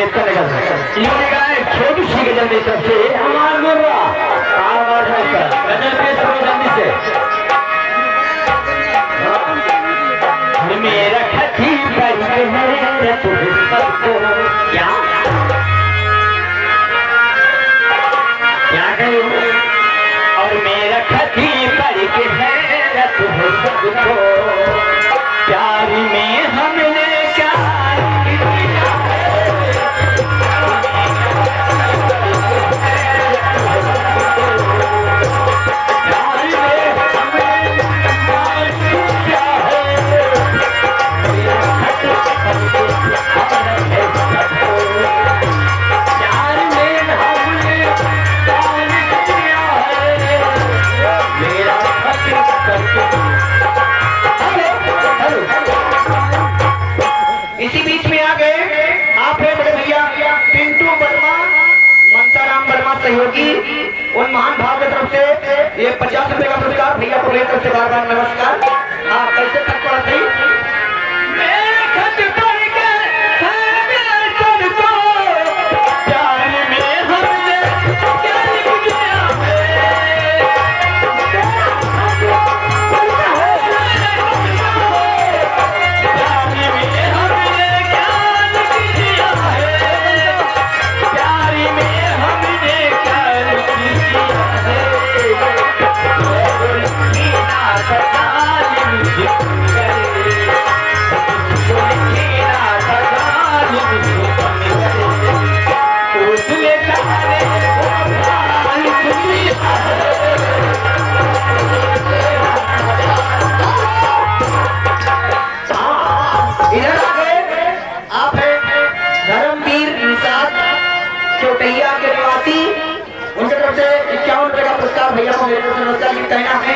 पेश करने का इन्होंने कहा है छोटी सी गजल की तरफ से आवाज बोल रहा आवाज है गजल पेश करो जल्दी से। मेरा खती पर मेरा तुम्हें सबको क्या क्या करूं और मेरा खती पर मेरा तुम्हें सबको प्यार में हमने क्या इसी बीच में आ गए आप है बड़े भैया पिंटू वर्मा मनसाराम वर्मा सहयोगी उन महान भाव की तरफ से ये 50 रुपए का पुरस्कार भैया को लेकर से बार बार नमस्कार। हाँ कैसे खत पड़ा थी चौटैया के निवासी उनके तरफ से 51 रुपए का पुरस्कार भैया को मेरे तरफ से नमस्कार कहना है।